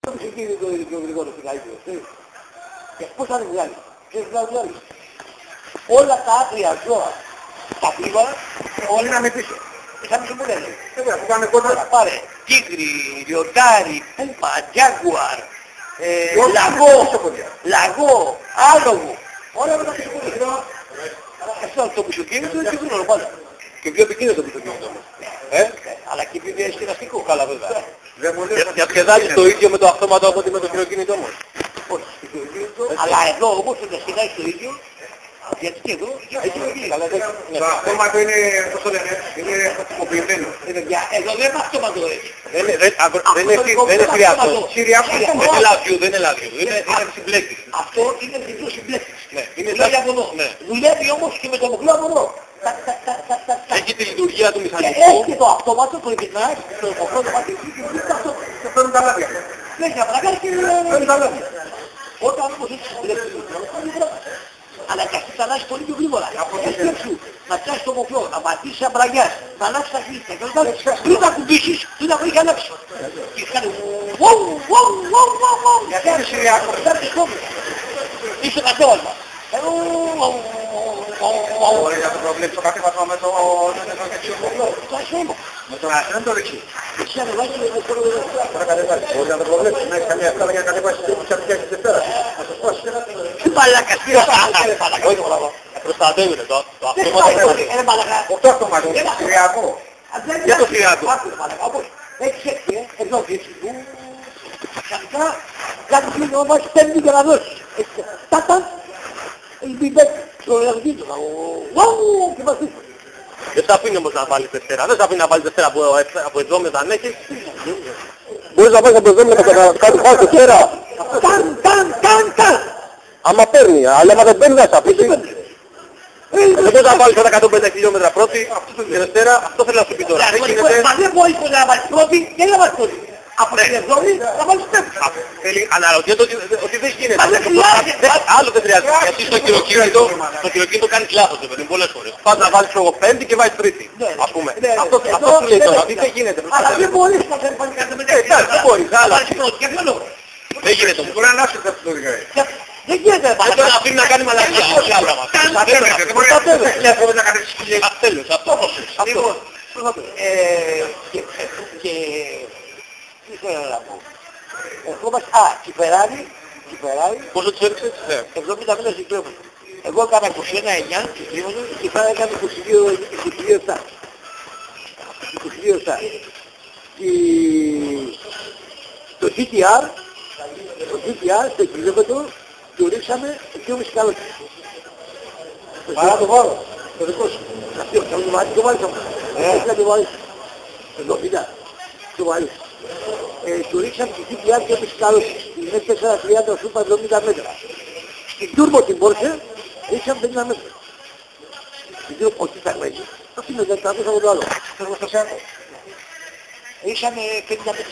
το γρήγορο στην καλύτερο. Και πώς θα είναι δηλαδή. Δηλαδή. Όλα τα άκρια ζώα, τα πίβα, όλοι να με πίσω. Θα μου σου λένε. Που πάνε κοντά. Πάρε τίγρη, λιοντάρι, πούπα, τζάγκουαρ, λαγό, άλογο. Όλα με τα πίσω. Αυτό το πισωκίνητο είναι πιο γρήγορο πάντα. Και πιο επικίνδυνο το πισωκίνητο όμως. Αλλά και επειδή έχει ελαστικό, καλά βέβαια. Διασκεδάζεις το ίδιο με το αυτόματο από ότι με το χειροκίνητο όμως. Όχι, αλλά εδώ όμως το διασκεδάζεις το ίδιο, γιατί και εδώ έχει το Το αυτόματο είναι, πώς το λένε, είναι αυτοματοποιημένο. Εδώ δεν είναι αυτόματο έτσι. Δεν είναι σιριάσο. Δεν είναι λάδιο, είναι συμπλέκτης. Αυτό είναι διπλό συμπλέκτης. Δουλεύει από εδώ. Δουλεύει όμως και με το μοχλό από εδώ. Έχει τη λειτουργία του Και μηχανισμού. έχει το αυτόματο, το γυρνάς, το μοχλό το μάτι και βρίσκει αυτό. Και φέρνουν τα λάδια. Ναι, για παρακάτω και φέρνουν τα λάδια. Όταν όμως έχεις συμπλέκτης, αλλά και αυτή θα αλλάξει πολύ πιο γρήγορα. Έσκεψου, να πιάσεις το μοχλό, να πατήσεις σαν μπραγιάς, να αλλάξεις τα χείλια και μετά πριν τα κουμπίσεις, πριν τα βρει αλλάξει. Και κάνει Γιατί είναι σιριάκο. Είσαι καθόλου. Μπορεί να το προβλέψω κάτι βαθμό με το με το ασθένο το δεξί. Τώρα κατεβάζει. Μπορεί να το προβλέψεις. Να έχεις καμία ευκάλα για να κατεβάσεις τις αρχές της Δευτέρας. Να το σπάσεις. Τι μαλάκα σπίρα. Προστατεύεται το αυτόματο. Αυτό αυτόματο. Σιριακό. Για το σιριακό. Έχεις έτσι, εδώ δείξει του. Ξαφνικά κάτι κλείνει όμως παίρνει για να δώσεις. Τάτα. Η μπιμπέτ στο λαγδίτο. Και μας δείχνει. Δεν θα αφήνει όμως να βάλεις Δευτέρα. Δεν θα αφήνει να βάλεις Δευτέρα από εδώ μετά αν έχεις. Μπορείς να βάλεις από εδώ μετά κάτι πας Δευτέρα. Ταν. Άμα παίρνει, αλλά άμα δεν παίρνει θα σε αφήσει. Δεν μπορείς να βάλεις τα 150 χιλιόμετρα πρώτη και Δευτέρα. Αυτό θέλω να σου πει τώρα. Μα δεν μπορείς να βάλεις πρώτη και να βάλεις πρώτη. Από την Ευρώπη θα βάλεις πέφτει. Αναρωτιέται ότι δεν γίνεται. Μα δεν χρειάζεται. Άλλο δεν χρειάζεται. Γιατί στο χειροκίνητο κάνεις λάθος, παιδί, πολλές φορές. Πας να βάλεις εγώ πέμπτη και βάζεις τρίτη. Ας πούμε. Αυτό σου λέει τώρα. Δεν γίνεται. Αλλά δεν μπορείς να κάνεις κάτι με τέτοια. Δεν μπορείς. Δεν γίνεται. Μπορεί να είσαι αυτό το δικαίωμα. Δεν γίνεται. Δεν τον αφήνει να κάνει μαλακία. Όχι άλλα μας. Δεν μπορεί να κάνεις Τέλος. Αυτό. Τι θέλω να πω. Ερχόμαστε, Κυπεράρι. Πόσο τους έριξες? 70 μήνες κυκλώματα. Εγώ έκανα 21-9 κυκλώματα και η Κυπράρι έκανε 22-7. 22-7. Το GTR στο κυκλώματο του ρίξαμε 2,5 καλώς. παρά το βάρο. Το δικό σου. Αυτό, το βάλεις όμως. Να το βάλεις. Εδώ, κοίτα. Το βάλεις. Του ρίξαμε τη GTR και έπαιξε καλώς. Είναι 430 σούπα 70 μέτρα. Στην Turbo την Porsche ρίξαμε 50 μέτρα. Όχι τα μέσα. Όχι με 400 από το άλλο. Ρίξαμε 50 μέτρα.